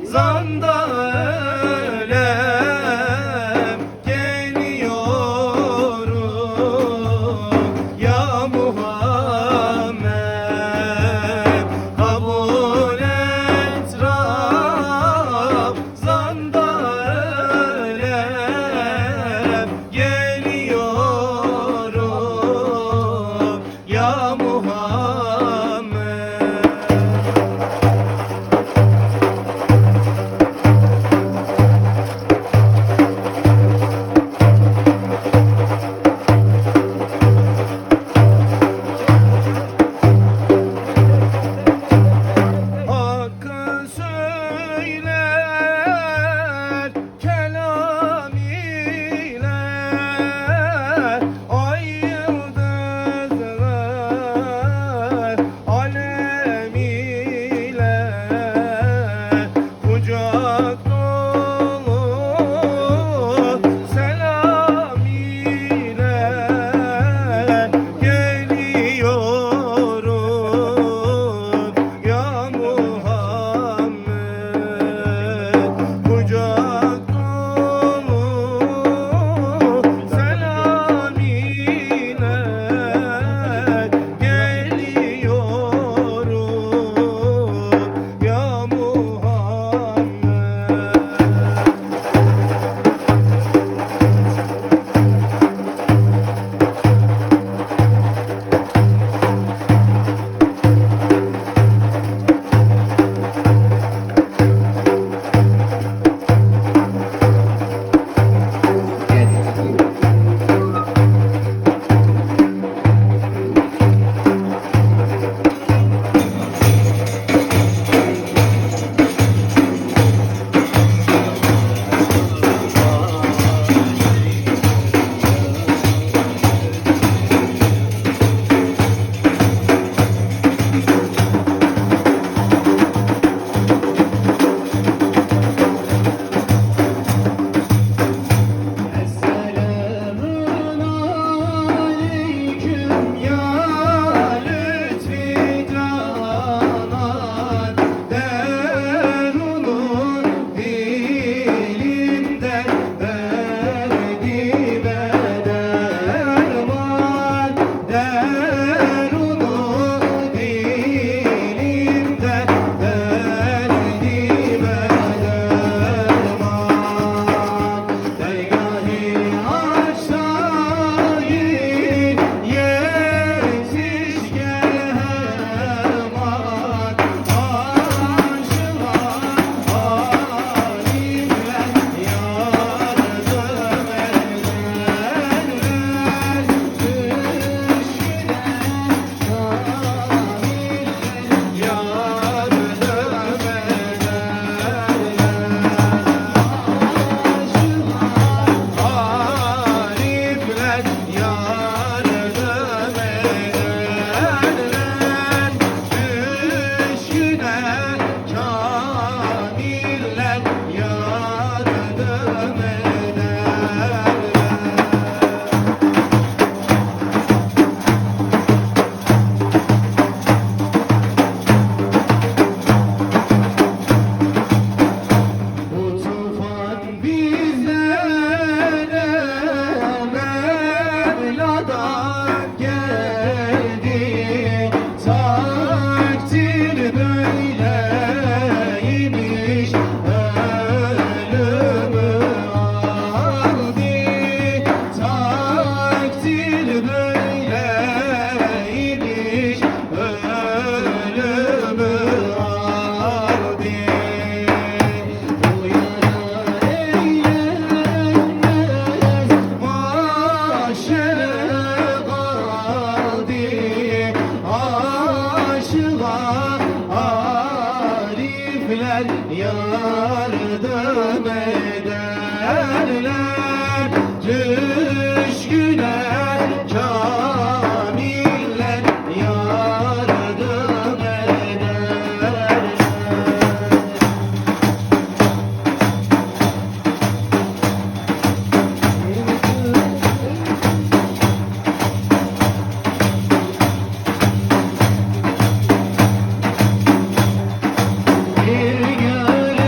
zanda ölem geliyorum ya Muhammed, kabul et Rab, zanda ölem geliyorum ya Muhammed. Hakkı söyler kelam ile, ay yıldızlar alem ile, kucak dolu selam ile geliyorum ya Muhammed, kucak dolu selam ile geliyorum ya Muhammed. Esselamun aleyküm ya lütfi canan, derunun dilinden verdi bederman, derunun dilinden verdi bederman. Dergâh-ı aşayin yetiş gel hemen, aşığa alimler yardım ederler, düşküne kamiller yardım ederler. Bu tufan bizlere Mevla'dan geldi, takdir böyleymiş, ölümü aldı, takdir böyleymiş, ölümü aldı. Uyanır eğlenmez mahşere kaldı, aşığa arifler yardım ederler, düşküne kamiller yardım ederler. Bir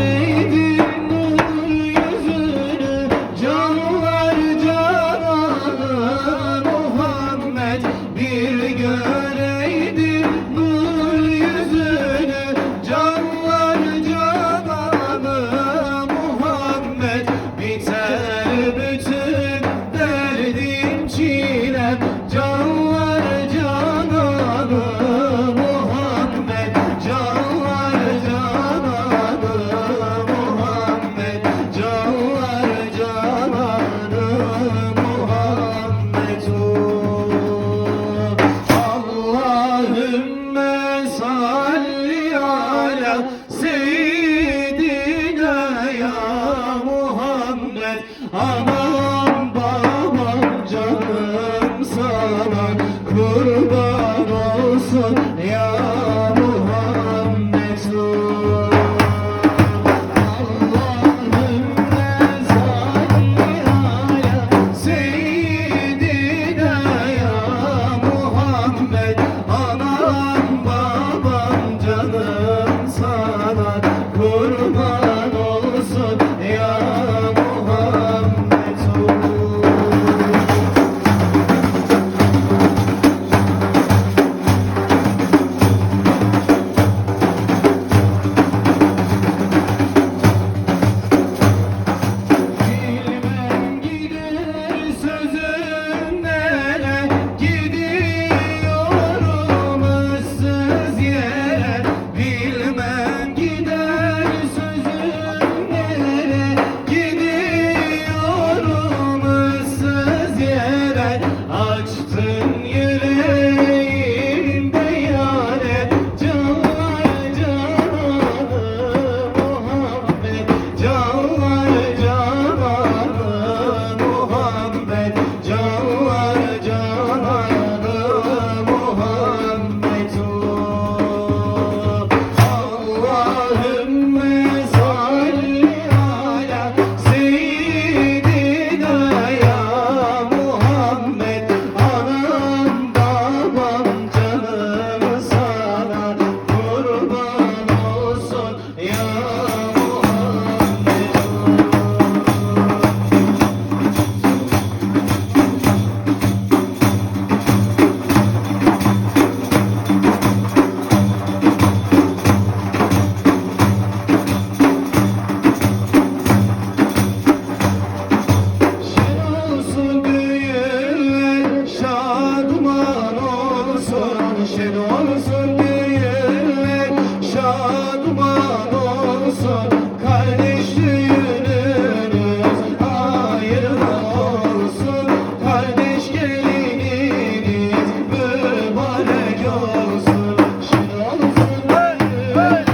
Şen olsun düğünler, şadman olsun kardeş düğününüz, hayırlı olsun kardeş gelininiz, mübarek olsun. Şen olsun düğünler,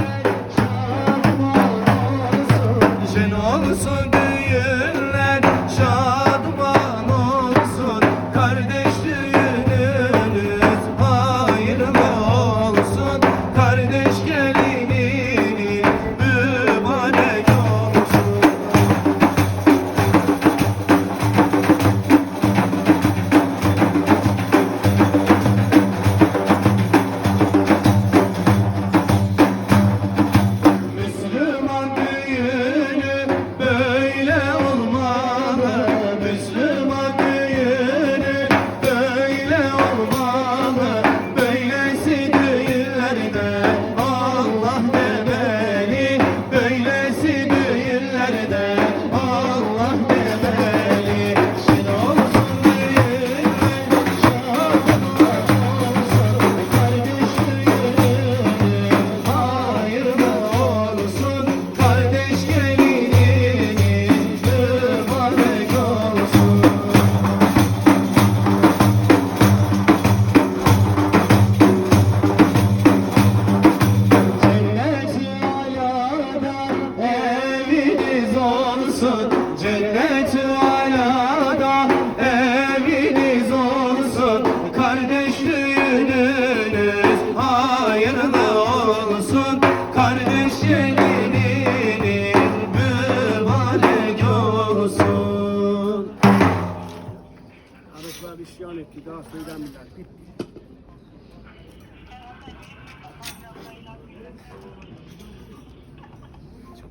şadman olsun. Şen olsun düğünler, şadman olsun kardeş düğününüz, hayırlı olsun kardeş gelininiz, mübarek olsun. Müslüman düğünü böyle olmalı, Müslüman düğünü böyle olmalı. Böylesi düğünlerde Allah demeli, böylesi düğünlerde Allah demeli. Şen olsun düğünler, şadman olsun kardeş düğününüz, hayırlı olsun kardeş gelininiz, mübarek olsun. Cennet-i alada eviniz olsun, kardeş düğününüz hayırlı olsun, kardeş gelininiz mübarek olsun. Araplar isyan etti, daha söylenmediler. Bitti.